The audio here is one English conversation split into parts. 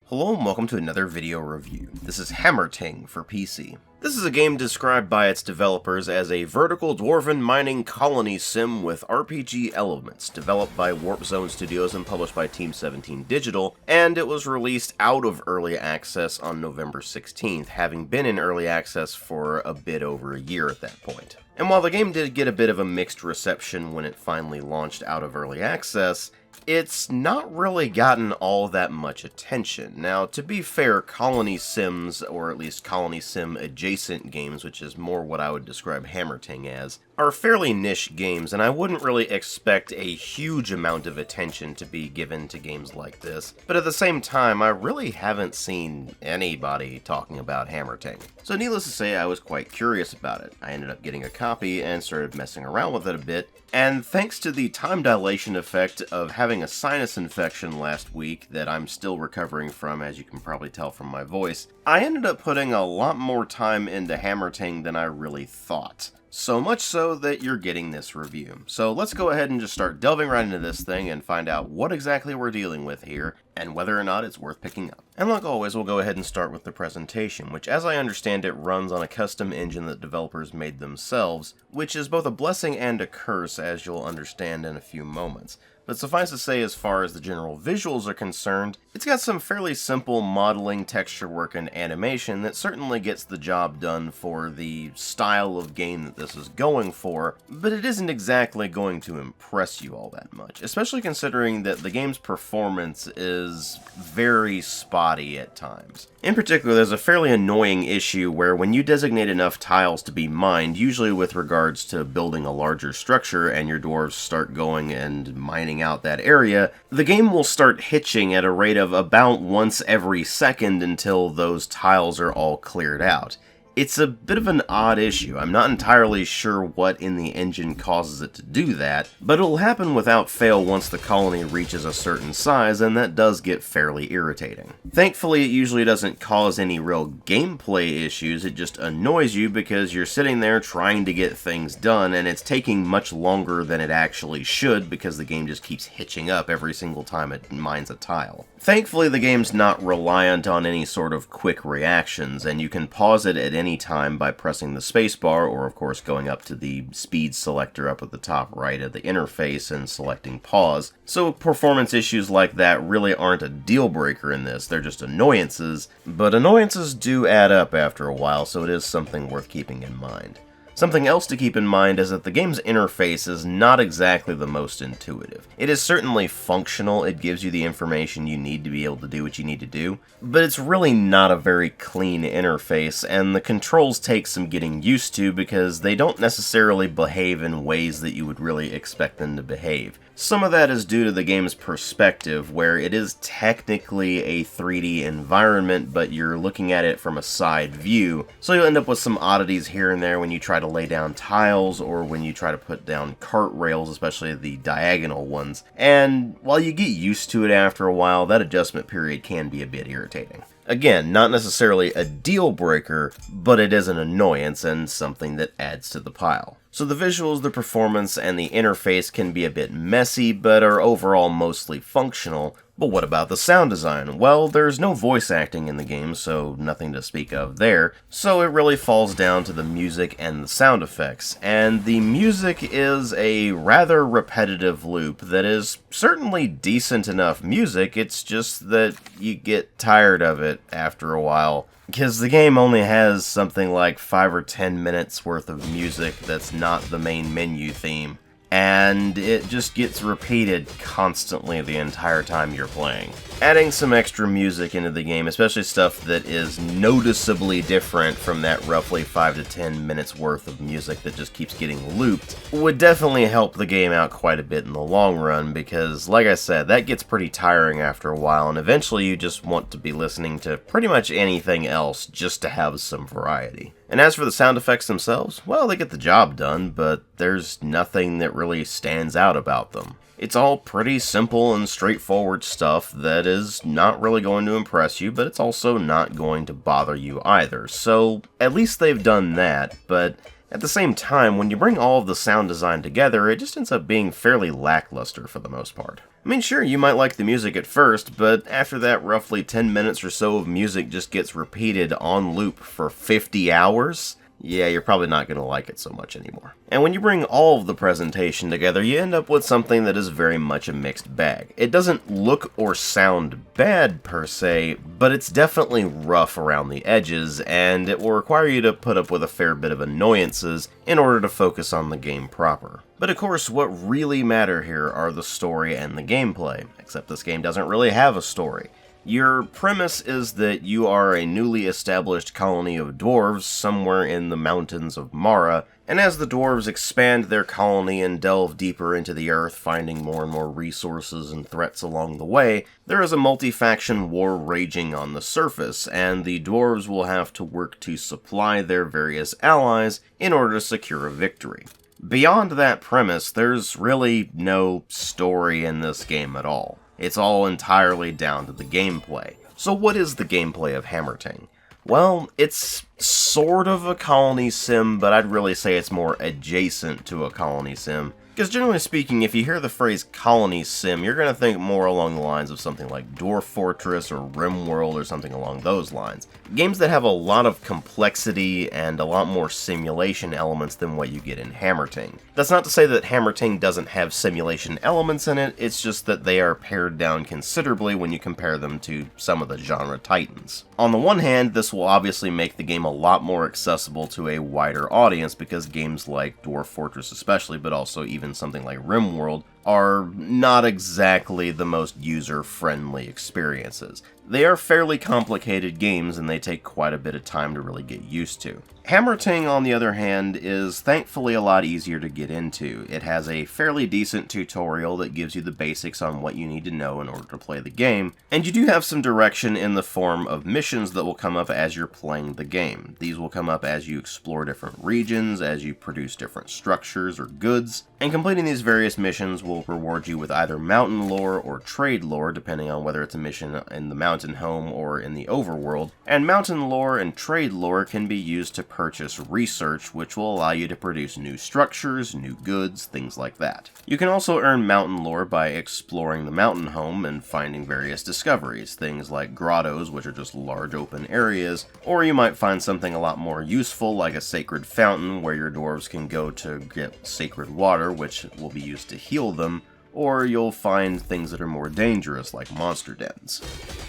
Hello and welcome to another video review. This is Hammerting for PC. This is a game described by its developers as a vertical dwarven mining colony sim with RPG elements, developed by Warp Zone Studios and published by Team 17 Digital, and it was released out of early access on November 16th, having been in early access for a bit over a year at that point. And while the game did get a bit of a mixed reception when it finally launched out of early access, it's not really gotten all that much attention. Now, to be fair, colony sims, or at least colony sim adjacent games, which is more what I would describe Hammerting as, are fairly niche games, and I wouldn't really expect a huge amount of attention to be given to games like this. But at the same time, I really haven't seen anybody talking about Hammerting. So needless to say, I was quite curious about it. I ended up getting a copy and started messing around with it a bit, and thanks to the time dilation effect of having a sinus infection last week that I'm still recovering from, as you can probably tell from my voice, I ended up putting a lot more time into Hammerting than I really thought. So much so that you're getting this review. So let's go ahead and just start delving right into this thing and find out what exactly we're dealing with here, and whether or not it's worth picking up. And like always, we'll go ahead and start with the presentation, which as I understand it runs on a custom engine that developers made themselves, which is both a blessing and a curse, as you'll understand in a few moments. But suffice to say, as far as the general visuals are concerned, it's got some fairly simple modeling, texture work, and animation that certainly gets the job done for the style of game that this is going for, but it isn't exactly going to impress you all that much, especially considering that the game's performance is very spotty at times. In particular, there's a fairly annoying issue where when you designate enough tiles to be mined, usually with regards to building a larger structure and your dwarves start going and mining out that area, the game will start hitching at a rate of about once every second until those tiles are all cleared out. It's a bit of an odd issue. I'm not entirely sure what in the engine causes it to do that, but it'll happen without fail once the colony reaches a certain size, and that does get fairly irritating. Thankfully, it usually doesn't cause any real gameplay issues, it just annoys you because you're sitting there trying to get things done, and it's taking much longer than it actually should because the game just keeps hitching up every single time it mines a tile. Thankfully, the game's not reliant on any sort of quick reactions, and you can pause it at any time by pressing the spacebar, or of course going up to the speed selector up at the top right of the interface and selecting pause. So performance issues like that really aren't a deal breaker in this, they're just annoyances, but annoyances do add up after a while, so it is something worth keeping in mind. Something else to keep in mind is that the game's interface is not exactly the most intuitive. It is certainly functional, it gives you the information you need to be able to do what you need to do, but it's really not a very clean interface, and the controls take some getting used to because they don't necessarily behave in ways that you would really expect them to behave. Some of that is due to the game's perspective, where it is technically a 3D environment, but you're looking at it from a side view, so you'll end up with some oddities here and there when you try to lay down tiles, or when you try to put down cart rails, especially the diagonal ones, and while you get used to it after a while, that adjustment period can be a bit irritating. Again, not necessarily a deal breaker, but it is an annoyance and something that adds to the pile. So the visuals, the performance, and the interface can be a bit messy, but are overall mostly functional. But what about the sound design? Well, there's no voice acting in the game, so nothing to speak of there, so it really falls down to the music and the sound effects, and the music is a rather repetitive loop that is certainly decent enough music, it's just that you get tired of it after a while. Because the game only has something like 5 or 10 minutes worth of music that's not the main menu theme, and it just gets repeated constantly the entire time you're playing. Adding some extra music into the game, especially stuff that is noticeably different from that roughly 5 to 10 minutes worth of music that just keeps getting looped, would definitely help the game out quite a bit in the long run, because like I said, that gets pretty tiring after a while, and eventually you just want to be listening to pretty much anything else just to have some variety. And as for the sound effects themselves, well, they get the job done, but there's nothing that really stands out about them. It's all pretty simple and straightforward stuff that is not really going to impress you, but it's also not going to bother you either. So at least they've done that, but At the same time, when you bring all of the sound design together, it just ends up being fairly lackluster for the most part. I mean, sure, you might like the music at first, but after that roughly 10 minutes or so of music just gets repeated on loop for 50 hours, yeah, you're probably not going to like it so much anymore. And when you bring all of the presentation together, you end up with something that is very much a mixed bag. It doesn't look or sound bad per se, but it's definitely rough around the edges, and it will require you to put up with a fair bit of annoyances in order to focus on the game proper. But of course, what really matter here are the story and the gameplay, except this game doesn't really have a story. Your premise is that you are a newly established colony of dwarves somewhere in the mountains of Mara, and as the dwarves expand their colony and delve deeper into the earth, finding more and more resources and threats along the way, there is a multi-faction war raging on the surface, and the dwarves will have to work to supply their various allies in order to secure a victory. Beyond that premise, there's really no story in this game at all. It's all entirely down to the gameplay. So what is the gameplay of Hammerting? Well, it's sort of a colony sim, but I'd really say it's more adjacent to a colony sim. Because generally speaking, if you hear the phrase colony sim, you're going to think more along the lines of something like Dwarf Fortress or RimWorld or something along those lines. Games that have a lot of complexity and a lot more simulation elements than what you get in Hammerting. That's not to say that Hammerting doesn't have simulation elements in it, it's just that they are pared down considerably when you compare them to some of the genre titans. On the one hand, this will obviously make the game a lot more accessible to a wider audience because games like Dwarf Fortress especially, but also even something like RimWorld, are not exactly the most user-friendly experiences. They are fairly complicated games and they take quite a bit of time to really get used to. Hammerting, on the other hand, is thankfully a lot easier to get into. It has a fairly decent tutorial that gives you the basics on what you need to know in order to play the game, and you do have some direction in the form of missions that will come up as you're playing the game. These will come up as you explore different regions, as you produce different structures or goods, and completing these various missions will reward you with either mountain lore or trade lore, depending on whether it's a mission in the mountain home or in the overworld, and mountain lore and trade lore can be used to purchase research, which will allow you to produce new structures, new goods, things like that. You can also earn mountain lore by exploring the mountain home and finding various discoveries, things like grottos, which are just large open areas, or you might find something a lot more useful like a sacred fountain where your dwarves can go to get sacred water, which will be used to heal them, or you'll find things that are more dangerous, like monster dens.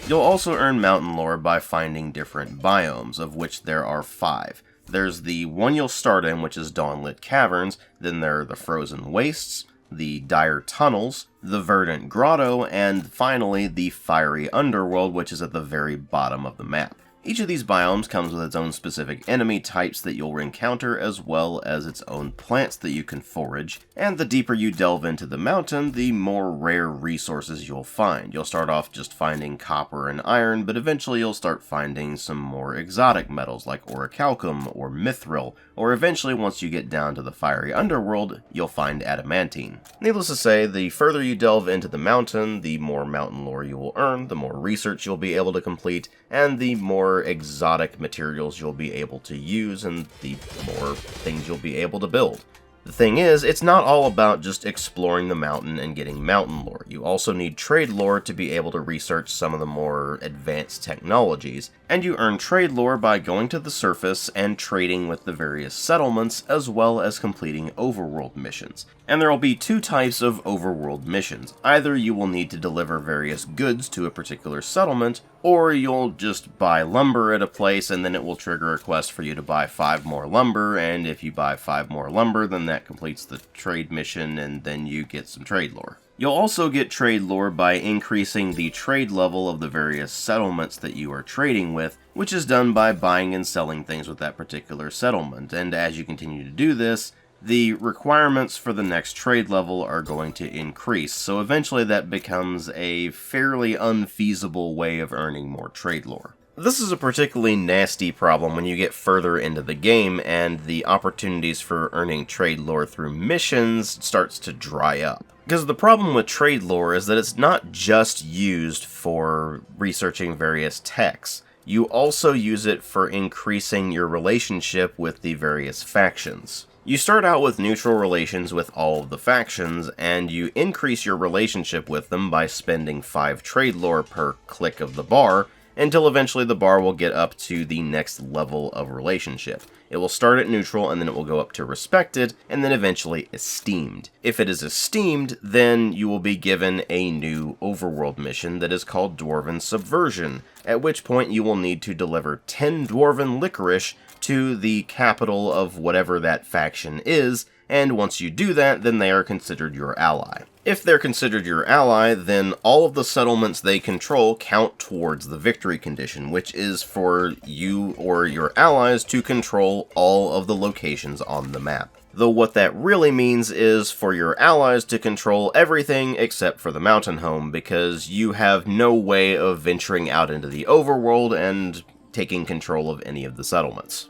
You'll also earn mountain lore by finding different biomes, of which there are 5. There's the one you'll start in, which is Dawnlit Caverns, then there are the Frozen Wastes, the Dire Tunnels, the Verdant Grotto, and finally the Fiery Underworld, which is at the very bottom of the map. Each of these biomes comes with its own specific enemy types that you'll encounter, as well as its own plants that you can forage, and the deeper you delve into the mountain, the more rare resources you'll find. You'll start off just finding copper and iron, but eventually you'll start finding some more exotic metals like orichalcum or mithril, or eventually once you get down to the Fiery Underworld, you'll find adamantine. Needless to say, the further you delve into the mountain, the more mountain lore you will earn, the more research you'll be able to complete, and the more exotic materials you'll be able to use, and the more things you'll be able to build. The thing is, it's not all about just exploring the mountain and getting mountain lore. You also need trade lore to be able to research some of the more advanced technologies, and you earn trade lore by going to the surface and trading with the various settlements, as well as completing overworld missions. And there will be 2 types of overworld missions. Either you will need to deliver various goods to a particular settlement, or you'll just buy lumber at a place and then it will trigger a quest for you to buy 5 more lumber, and if you buy 5 more lumber, then that completes the trade mission and then you get some trade lore. You'll also get trade lore by increasing the trade level of the various settlements that you are trading with, which is done by buying and selling things with that particular settlement, and as you continue to do this, the requirements for the next trade level are going to increase, so eventually that becomes a fairly unfeasible way of earning more trade lore. This is a particularly nasty problem when you get further into the game and the opportunities for earning trade lore through missions starts to dry up. Because the problem with trade lore is that it's not just used for researching various techs. You also use it for increasing your relationship with the various factions. You start out with neutral relations with all of the factions, and you increase your relationship with them by spending 5 trade lore per click of the bar, until eventually the bar will get up to the next level of relationship. It will start at neutral, and then it will go up to respected, and then eventually esteemed. If it is esteemed, then you will be given a new overworld mission that is called Dwarven Subversion, at which point you will need to deliver 10 dwarven licorice to the capital of whatever that faction is, and once you do that, then they are considered your ally. If they're considered your ally, then all of the settlements they control count towards the victory condition, which is for you or your allies to control all of the locations on the map. Though what that really means is for your allies to control everything except for the mountain home, because you have no way of venturing out into the overworld and taking control of any of the settlements.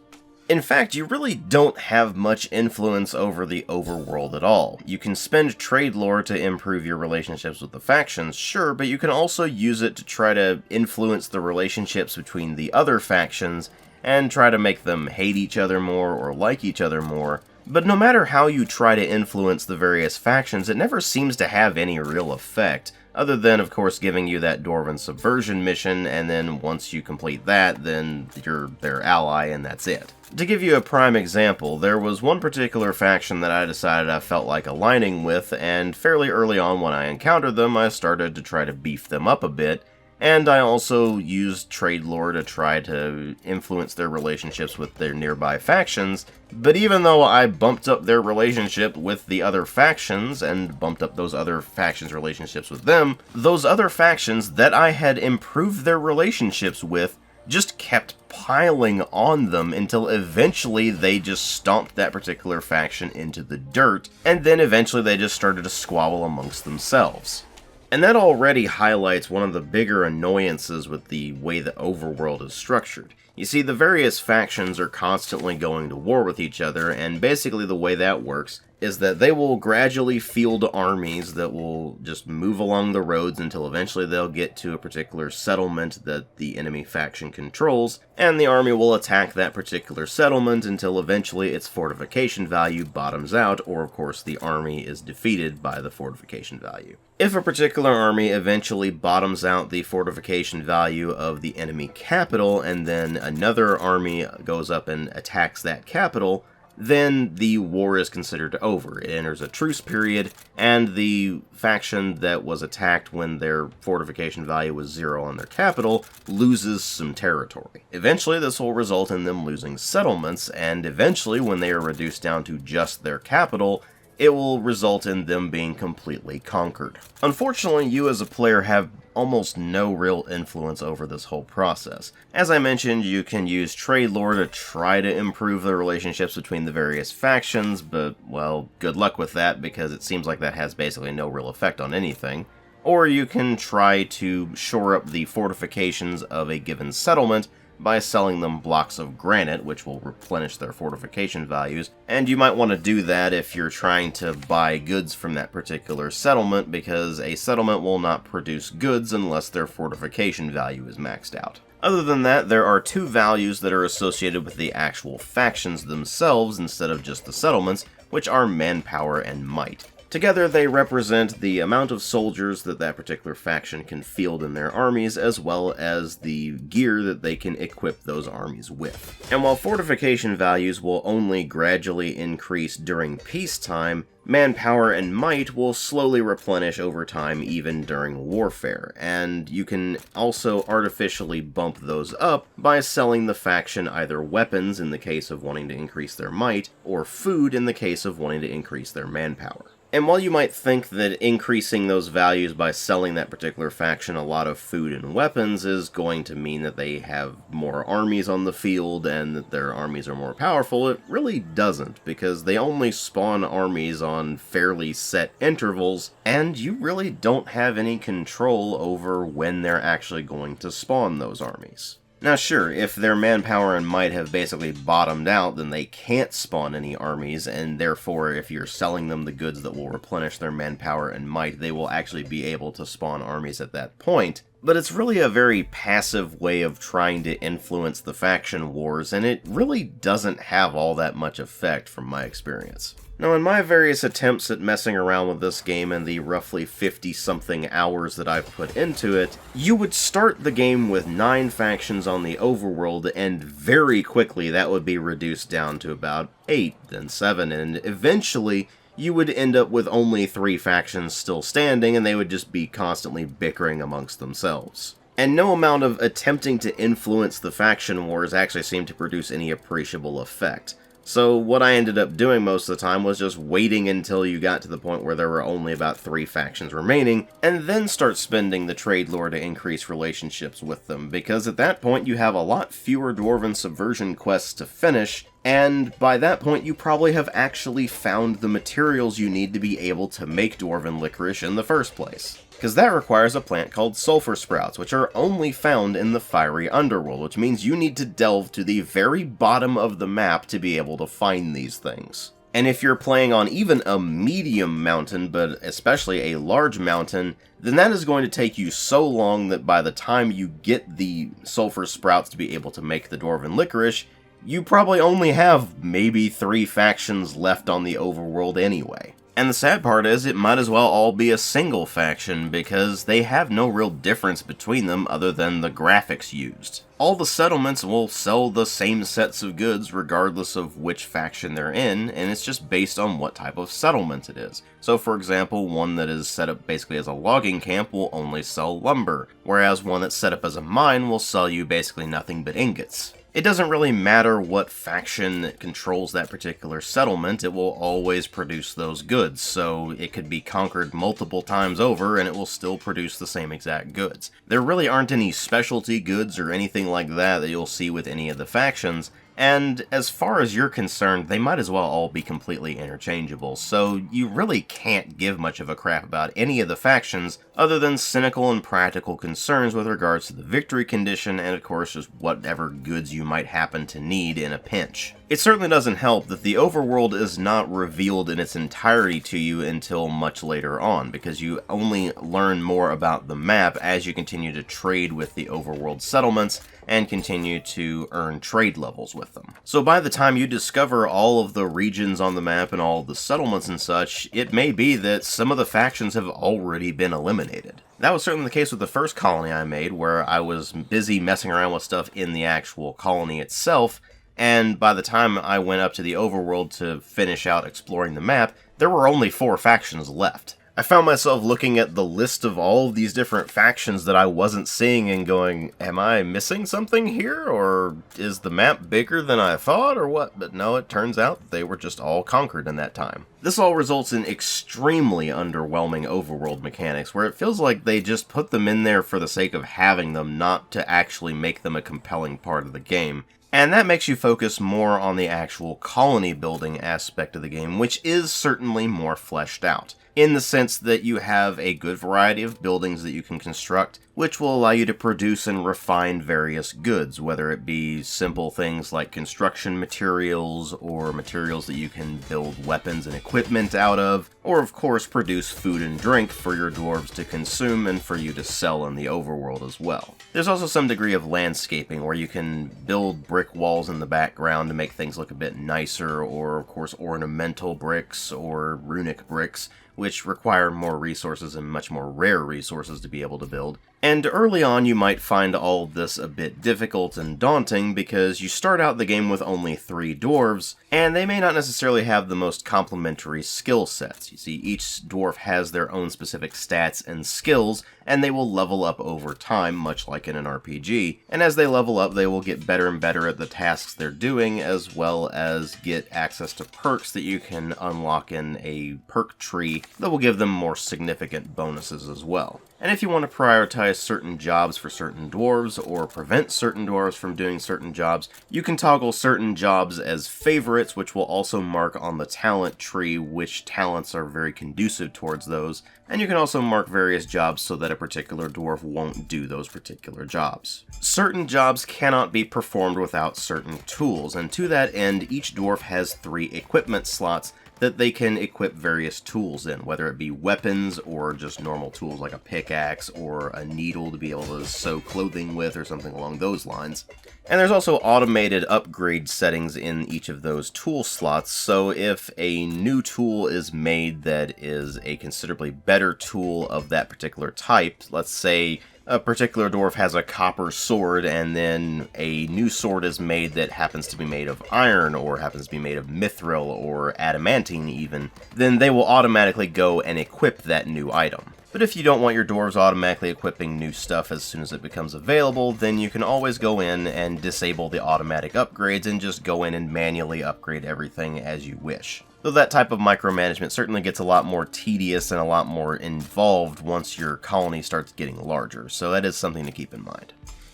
In fact, you really don't have much influence over the overworld at all. You can spend trade lore to improve your relationships with the factions, sure, but you can also use it to try to influence the relationships between the other factions and try to make them hate each other more or like each other more. But no matter how you try to influence the various factions, it never seems to have any real effect, other than, of course, giving you that Dwarven Subversion mission, and then once you complete that, then you're their ally, and that's it. To give you a prime example, there was one particular faction that I decided I felt like aligning with, and fairly early on when I encountered them, I started to try to beef them up a bit, and I also used trade lore to try to influence their relationships with their nearby factions. But even though I bumped up their relationship with the other factions, and bumped up those other factions' relationships with them, those other factions that I had improved their relationships with just kept piling on them until eventually they just stomped that particular faction into the dirt, and then eventually they just started to squabble amongst themselves. And that already highlights one of the bigger annoyances with the way the overworld is structured. You see, the various factions are constantly going to war with each other, and basically the way that works is that they will gradually field armies that will just move along the roads until eventually they'll get to a particular settlement that the enemy faction controls, and the army will attack that particular settlement until eventually its fortification value bottoms out, or of course the army is defeated by the fortification value. If a particular army eventually bottoms out the fortification value of the enemy capital, and then another army goes up and attacks that capital, then the war is considered over. It enters a truce period, and the faction that was attacked when their fortification value was 0 on their capital loses some territory. Eventually, this will result in them losing settlements, and eventually, when they are reduced down to just their capital, it will result in them being completely conquered. Unfortunately, you as a player have almost no real influence over this whole process. As I mentioned, you can use trade lore to try to improve the relationships between the various factions, but, well, good luck with that, because it seems like that has basically no real effect on anything. Or you can try to shore up the fortifications of a given settlement by selling them blocks of granite, which will replenish their fortification values, and you might want to do that if you're trying to buy goods from that particular settlement, because a settlement will not produce goods unless their fortification value is maxed out. Other than that, there are 2 values that are associated with the actual factions themselves instead of just the settlements, which are manpower and might. Together, they represent the amount of soldiers that that particular faction can field in their armies, as well as the gear that they can equip those armies with. And while fortification values will only gradually increase during peacetime, manpower and might will slowly replenish over time even during warfare, and you can also artificially bump those up by selling the faction either weapons in the case of wanting to increase their might, or food in the case of wanting to increase their manpower. And while you might think that increasing those values by selling that particular faction a lot of food and weapons is going to mean that they have more armies on the field and that their armies are more powerful, it really doesn't, because they only spawn armies on fairly set intervals, and you really don't have any control over when they're actually going to spawn those armies. Now sure, if their manpower and might have basically bottomed out, then they can't spawn any armies, and therefore if you're selling them the goods that will replenish their manpower and might, they will actually be able to spawn armies at that point. But it's really a very passive way of trying to influence the faction wars, and it really doesn't have all that much effect from my experience. Now, in my various attempts at messing around with this game and the roughly 50-something hours that I've put into it, you would start the game with 9 factions on the overworld, and very quickly that would be reduced down to about 8, then 7, and eventually you would end up with only 3 factions still standing, and they would just be constantly bickering amongst themselves. And no amount of attempting to influence the faction wars actually seemed to produce any appreciable effect. So what I ended up doing most of the time was just waiting until you got to the point where there were only about 3 factions remaining, and then start spending the trade lore to increase relationships with them, because at that point you have a lot fewer dwarven subversion quests to finish, and by that point you probably have actually found the materials you need to be able to make dwarven licorice in the first place. Because that requires a plant called sulfur sprouts, which are only found in the fiery underworld, which means you need to delve to the very bottom of the map to be able to find these things. And if you're playing on even a medium mountain, but especially a large mountain, then that is going to take you so long that by the time you get the sulfur sprouts to be able to make the dwarven licorice, you probably only have maybe 3 factions left on the overworld anyway. And the sad part is, it might as well all be a single faction, because they have no real difference between them other than the graphics used. All the settlements will sell the same sets of goods regardless of which faction they're in, and it's just based on what type of settlement it is. So for example, one that is set up basically as a logging camp will only sell lumber, whereas one that's set up as a mine will sell you basically nothing but ingots. It doesn't really matter what faction controls that particular settlement, it will always produce those goods, so it could be conquered multiple times over and it will still produce the same exact goods. There really aren't any specialty goods or anything like that you'll see with any of the factions, and as far as you're concerned, they might as well all be completely interchangeable, so you really can't give much of a crap about any of the factions other than cynical and practical concerns with regards to the victory condition and of course just whatever goods you might happen to need in a pinch. It certainly doesn't help that the overworld is not revealed in its entirety to you until much later on, because you only learn more about the map as you continue to trade with the overworld settlements and continue to earn trade levels with them. So by the time you discover all of the regions on the map and all of the settlements and such, it may be that some of the factions have already been eliminated. That was certainly the case with the first colony I made, where I was busy messing around with stuff in the actual colony itself, and by the time I went up to the overworld to finish out exploring the map, there were only 4 factions left. I found myself looking at the list of all of these different factions that I wasn't seeing and going, am I missing something here, or is the map bigger than I thought, or what? But no, it turns out they were just all conquered in that time. This all results in extremely underwhelming overworld mechanics, where it feels like they just put them in there for the sake of having them, not to actually make them a compelling part of the game. And that makes you focus more on the actual colony building aspect of the game, which is certainly more fleshed out, in the sense that you have a good variety of buildings that you can construct, which will allow you to produce and refine various goods, whether it be simple things like construction materials, or materials that you can build weapons and equipment out of, or of course produce food and drink for your dwarves to consume and for you to sell in the overworld as well. There's also some degree of landscaping, where you can build brick walls in the background to make things look a bit nicer, or of course ornamental bricks or runic bricks, which require more resources and much more rare resources to be able to build. And early on you might find all of this a bit difficult and daunting, because you start out the game with only 3 dwarves, and they may not necessarily have the most complementary skill sets. You see, each dwarf has their own specific stats and skills, and they will level up over time, much like in an RPG. And as they level up, they will get better and better at the tasks they're doing, as well as get access to perks that you can unlock in a perk tree that will give them more significant bonuses as well. And if you want to prioritize certain jobs for certain dwarves, or prevent certain dwarves from doing certain jobs, you can toggle certain jobs as favorites, which will also mark on the talent tree which talents are very conducive towards those, and you can also mark various jobs so that a particular dwarf won't do those particular jobs. Certain jobs cannot be performed without certain tools, and to that end, each dwarf has 3 equipment slots that they can equip various tools in, whether it be weapons or just normal tools like a pickaxe or a needle to be able to sew clothing with or something along those lines. And there's also automated upgrade settings in each of those tool slots, so if a new tool is made that is a considerably better tool of that particular type, let's say a particular dwarf has a copper sword and then a new sword is made that happens to be made of iron or happens to be made of mithril or adamantine even, then they will automatically go and equip that new item. But if you don't want your dwarves automatically equipping new stuff as soon as it becomes available, then you can always go in and disable the automatic upgrades and just go in and manually upgrade everything as you wish. Though that type of micromanagement certainly gets a lot more tedious and a lot more involved once your colony starts getting larger, so that is something to keep in mind.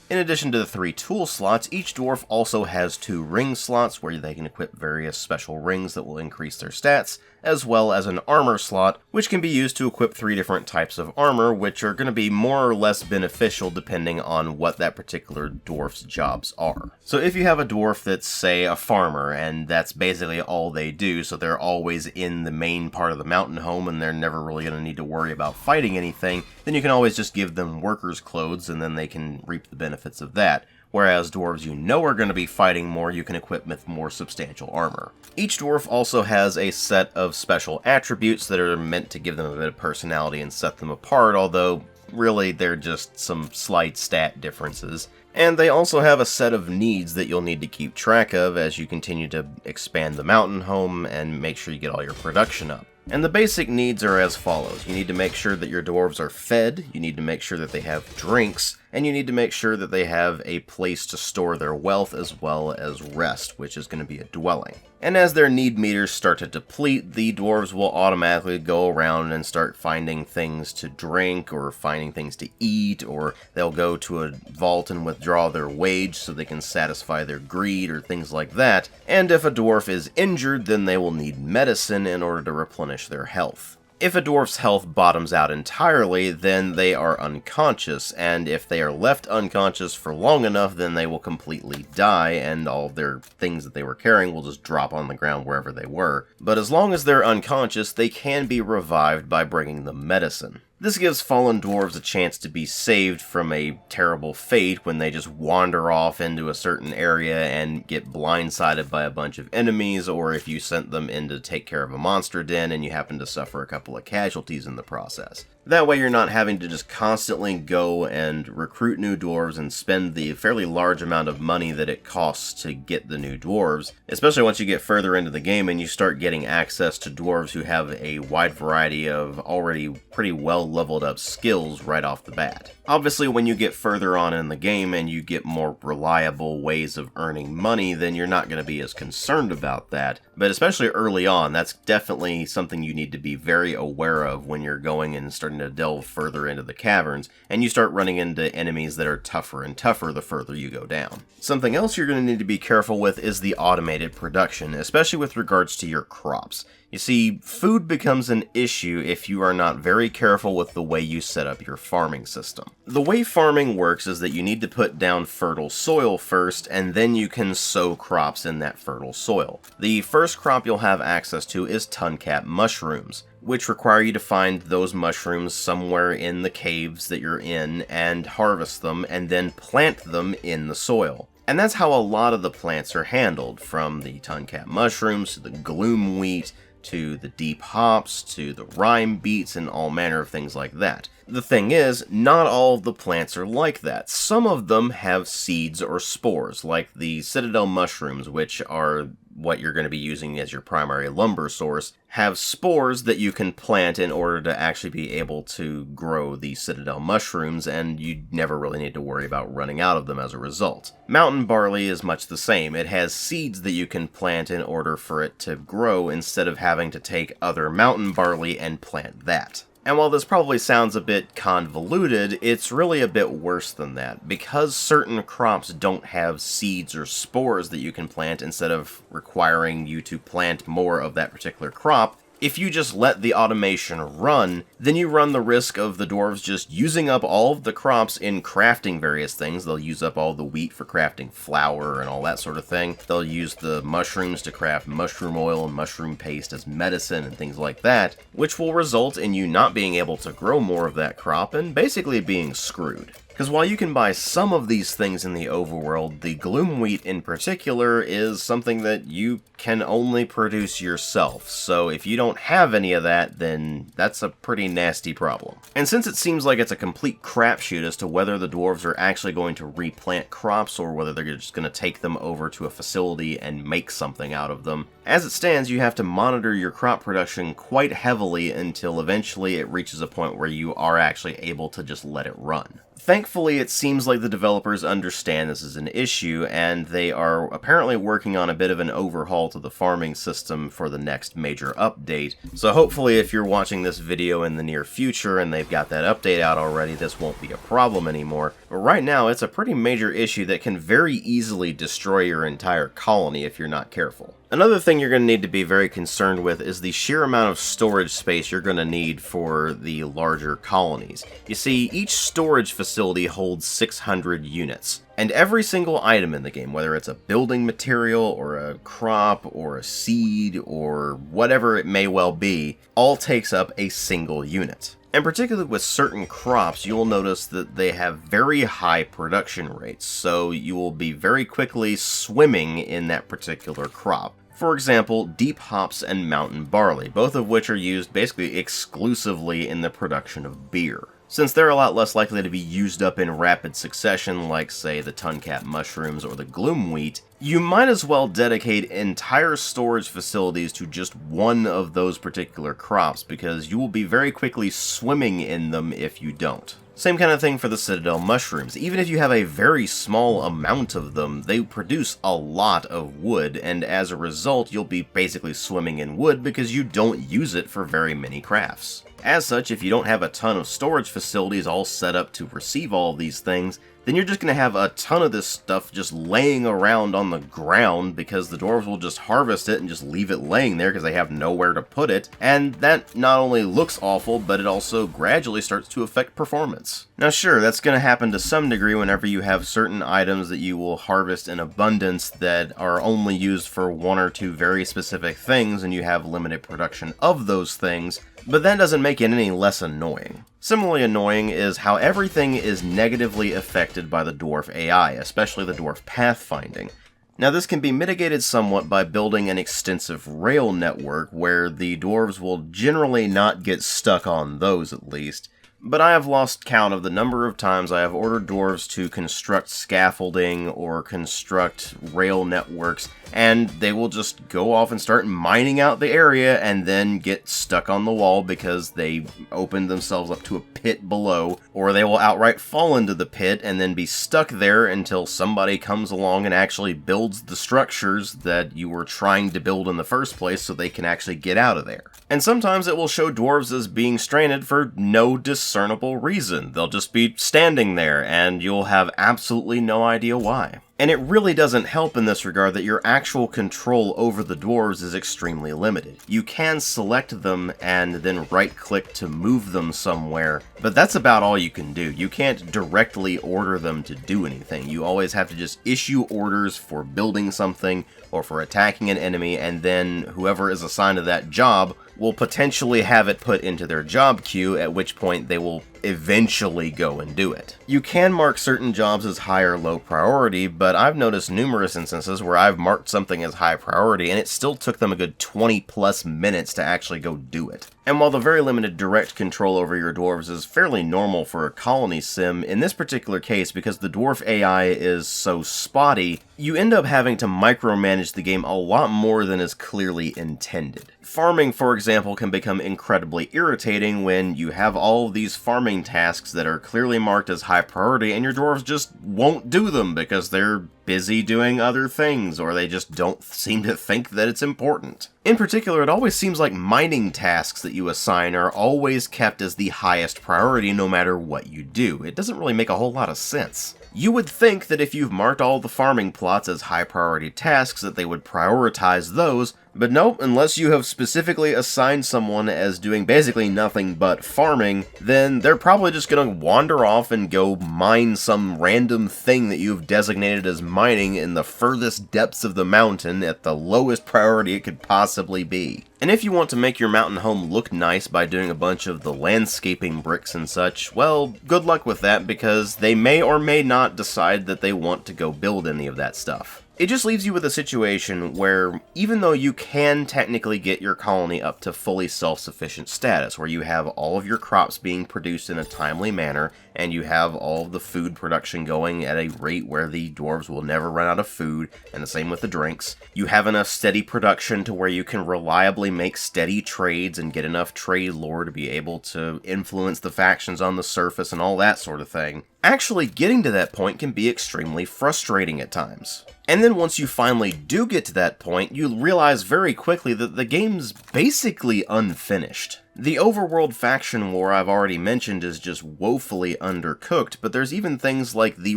In addition to the 3 tool slots, each dwarf also has 2 ring slots where they can equip various special rings that will increase their stats, as well as an armor slot, which can be used to equip 3 different types of armor, which are going to be more or less beneficial depending on what that particular dwarf's jobs are. So if you have a dwarf that's, say, a farmer, and that's basically all they do, so they're always in the main part of the mountain home and they're never really going to need to worry about fighting anything, then you can always just give them workers' clothes and then they can reap the benefits of that. Whereas dwarves you know are going to be fighting more, you can equip with more substantial armor. Each dwarf also has a set of special attributes that are meant to give them a bit of personality and set them apart, although really they're just some slight stat differences. And they also have a set of needs that you'll need to keep track of as you continue to expand the mountain home and make sure you get all your production up. And the basic needs are as follows. You need to make sure that your dwarves are fed, you need to make sure that they have drinks, and you need to make sure that they have a place to store their wealth as well as rest, which is going to be a dwelling. And as their need meters start to deplete, the dwarves will automatically go around and start finding things to drink or finding things to eat, or they'll go to a vault and withdraw their wage so they can satisfy their greed or things like that. And if a dwarf is injured, then they will need medicine in order to replenish their health. If a dwarf's health bottoms out entirely, then they are unconscious, and if they are left unconscious for long enough, then they will completely die, and all of their things that they were carrying will just drop on the ground wherever they were. But as long as they're unconscious, they can be revived by bringing them medicine. This gives fallen dwarves a chance to be saved from a terrible fate when they just wander off into a certain area and get blindsided by a bunch of enemies, or if you sent them in to take care of a monster den and you happen to suffer a couple of casualties in the process. That way you're not having to just constantly go and recruit new dwarves and spend the fairly large amount of money that it costs to get the new dwarves, especially once you get further into the game and you start getting access to dwarves who have a wide variety of already pretty well leveled up skills right off the bat. Obviously, when you get further on in the game and you get more reliable ways of earning money, then you're not going to be as concerned about that. But especially early on, that's definitely something you need to be very aware of when you're going and starting to delve further into the caverns, and you start running into enemies that are tougher and tougher the further you go down. Something else you're going to need to be careful with is the automated production, especially with regards to your crops. You see, food becomes an issue if you are not very careful with the way you set up your farming system. The way farming works is that you need to put down fertile soil first, and then you can sow crops in that fertile soil. The first crop you'll have access to is tuncat mushrooms, which require you to find those mushrooms somewhere in the caves that you're in and harvest them and then plant them in the soil. And that's how a lot of the plants are handled, from the tuncat mushrooms to the gloom wheat, to the deep hops, to the rime beets, and all manner of things like that. The thing is, not all of the plants are like that. Some of them have seeds or spores, like the citadel mushrooms, which are what you're going to be using as your primary lumber source, have spores that you can plant in order to actually be able to grow the citadel mushrooms, and you never really need to worry about running out of them as a result. Mountain barley is much the same. It has seeds that you can plant in order for it to grow instead of having to take other mountain barley and plant that. And while this probably sounds a bit convoluted, it's really a bit worse than that. Because certain crops don't have seeds or spores that you can plant instead of requiring you to plant more of that particular crop, If you just let the automation run, then you run the risk of the dwarves just using up all of the crops in crafting various things. They'll use up all the wheat for crafting flour and all that sort of thing. They'll use the mushrooms to craft mushroom oil and mushroom paste as medicine and things like that, which will result in you not being able to grow more of that crop and basically being screwed. Because while you can buy some of these things in the overworld, the gloom wheat in particular is something that you can only produce yourself, so if you don't have any of that, then that's a pretty nasty problem. And since it seems like it's a complete crapshoot as to whether the dwarves are actually going to replant crops or whether they're just going to take them over to a facility and make something out of them, as it stands, you have to monitor your crop production quite heavily until eventually it reaches a point where you are actually able to just let it run. Thankfully, it seems like the developers understand this is an issue, and they are apparently working on a bit of an overhaul to the farming system for the next major update. So hopefully if you're watching this video in the near future and they've got that update out already, this won't be a problem anymore. But right now, it's a pretty major issue that can very easily destroy your entire colony if you're not careful. Another thing you're going to need to be very concerned with is the sheer amount of storage space you're going to need for the larger colonies. You see, each storage facility holds 600 units, and every single item in the game, whether it's a building material or a crop or a seed or whatever it may well be, all takes up a single unit. And particularly with certain crops, you'll notice that they have very high production rates, so you will be very quickly swimming in that particular crop. For example, deep hops and mountain barley, both of which are used basically exclusively in the production of beer. Since they're a lot less likely to be used up in rapid succession, like, say, the Tuncap mushrooms or the gloom wheat, you might as well dedicate entire storage facilities to just one of those particular crops, because you will be very quickly swimming in them if you don't. Same kind of thing for the Citadel mushrooms. Even if you have a very small amount of them, they produce a lot of wood, and as a result, you'll be basically swimming in wood because you don't use it for very many crafts. As such, if you don't have a ton of storage facilities all set up to receive all of these things, then you're just going to have a ton of this stuff just laying around on the ground because the dwarves will just harvest it and just leave it laying there because they have nowhere to put it, and that not only looks awful, but it also gradually starts to affect performance. Now sure, that's going to happen to some degree whenever you have certain items that you will harvest in abundance that are only used for one or two very specific things and you have limited production of those things, but that doesn't make it any less annoying. Similarly annoying is how everything is negatively affected by the dwarf AI, especially the dwarf pathfinding. Now this can be mitigated somewhat by building an extensive rail network where the dwarves will generally not get stuck on those at least. But I have lost count of the number of times I have ordered dwarves to construct scaffolding or construct rail networks, and they will just go off and start mining out the area and then get stuck on the wall because they opened themselves up to a pit below, or they will outright fall into the pit and then be stuck there until somebody comes along and actually builds the structures that you were trying to build in the first place so they can actually get out of there. And sometimes it will show dwarves as being stranded for no discernible reason. They'll just be standing there and you'll have absolutely no idea why. And it really doesn't help in this regard that your actual control over the dwarves is extremely limited. You can select them and then right-click to move them somewhere, but that's about all you can do. You can't directly order them to do anything. You always have to just issue orders for building something or for attacking an enemy, and then whoever is assigned to that job will potentially have it put into their job queue, at which point they will eventually go and do it. You can mark certain jobs as high or low priority, but I've noticed numerous instances where I've marked something as high priority and it still took them a good 20 plus minutes to actually go do it. And while the very limited direct control over your dwarves is fairly normal for a colony sim, in this particular case, because the dwarf AI is so spotty, you end up having to micromanage the game a lot more than is clearly intended. Farming, for example, can become incredibly irritating when you have all of these farming tasks that are clearly marked as high priority and your dwarves just won't do them because they're busy doing other things, or they just don't seem to think that it's important. In particular, it always seems like mining tasks that you assign are always kept as the highest priority no matter what you do. It doesn't really make a whole lot of sense. You would think that if you've marked all the farming plots as high priority tasks that they would prioritize those But nope, unless you have specifically assigned someone as doing basically nothing but farming, then they're probably just gonna wander off and go mine some random thing that you've designated as mining in the furthest depths of the mountain at the lowest priority it could possibly be. And if you want to make your mountain home look nice by doing a bunch of the landscaping bricks and such, well, good luck with that, because they may or may not decide that they want to go build any of that stuff. It just leaves you with a situation where, even though you can technically get your colony up to fully self-sufficient status, where you have all of your crops being produced in a timely manner, and you have all of the food production going at a rate where the dwarves will never run out of food, and the same with the drinks, you have enough steady production to where you can reliably make steady trades and get enough trade lore to be able to influence the factions on the surface and all that sort of thing. Actually getting to that point can be extremely frustrating at times. And then once you finally do get to that point, you realize very quickly that the game's basically unfinished. The overworld faction war I've already mentioned is just woefully undercooked, but there's even things like the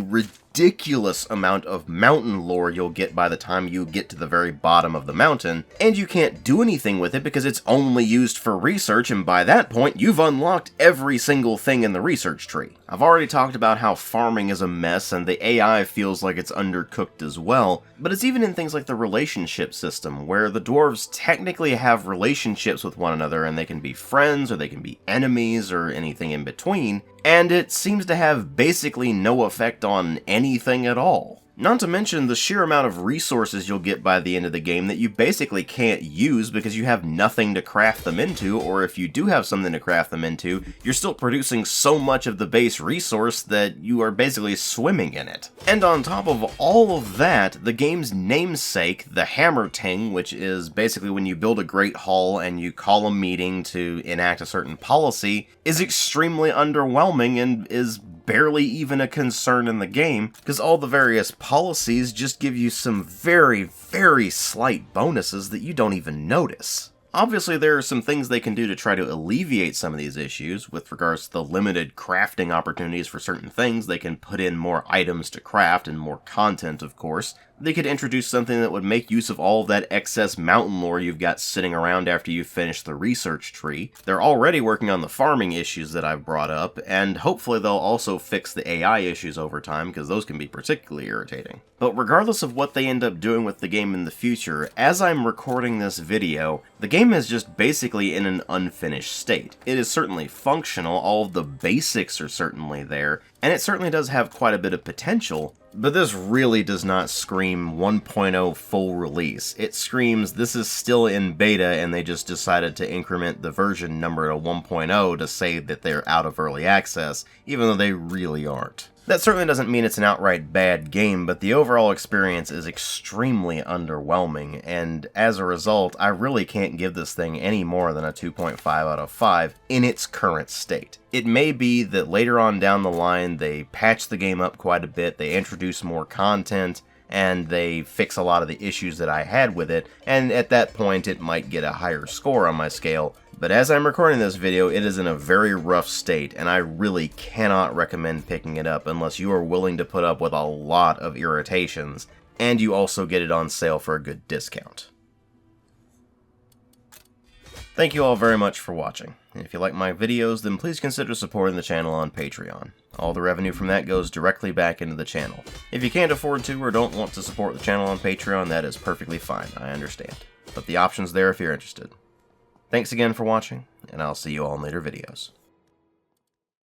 ridiculous amount of mountain lore you'll get by the time you get to the very bottom of the mountain, and you can't do anything with it because it's only used for research, and by that point you've unlocked every single thing in the research tree. I've already talked about how farming is a mess and the AI feels like it's undercooked as well, but it's even in things like the relationship system, where the dwarves technically have relationships with one another and they can be friends or they can be enemies or anything in between, and it seems to have basically no effect on anything at all. Not to mention the sheer amount of resources you'll get by the end of the game that you basically can't use because you have nothing to craft them into, or if you do have something to craft them into, you're still producing so much of the base resource that you are basically swimming in it. And on top of all of that, the game's namesake, the Hammerting, which is basically when you build a great hall and you call a meeting to enact a certain policy, is extremely underwhelming and is barely even a concern in the game, because all the various policies just give you some very, very slight bonuses that you don't even notice. Obviously, there are some things they can do to try to alleviate some of these issues. With regards to the limited crafting opportunities for certain things, they can put in more items to craft and more content, of course. They could introduce something that would make use of all that excess mountain lore you've got sitting around after you finish the research tree. They're already working on the farming issues that I've brought up, and hopefully they'll also fix the AI issues over time, because those can be particularly irritating. But regardless of what they end up doing with the game in the future, as I'm recording this video, the game is just basically in an unfinished state. It is certainly functional, all of the basics are certainly there, and it certainly does have quite a bit of potential, but this really does not scream 1.0 full release. It screams this is still in beta and they just decided to increment the version number to 1.0 to say that they're out of early access, even though they really aren't. That certainly doesn't mean it's an outright bad game, but the overall experience is extremely underwhelming, and as a result, I really can't give this thing any more than a 2.5 out of 5 in its current state. It may be that later on down the line they patch the game up quite a bit, they introduce more content, and they fix a lot of the issues that I had with it, and at that point it might get a higher score on my scale. But as I'm recording this video, it is in a very rough state, and I really cannot recommend picking it up unless you are willing to put up with a lot of irritations, and you also get it on sale for a good discount. Thank you all very much for watching, and if you like my videos, then please consider supporting the channel on Patreon. All the revenue from that goes directly back into the channel. If you can't afford to or don't want to support the channel on Patreon, that is perfectly fine, I understand. But the option's there if you're interested. Thanks again for watching, and I'll see you all in later videos.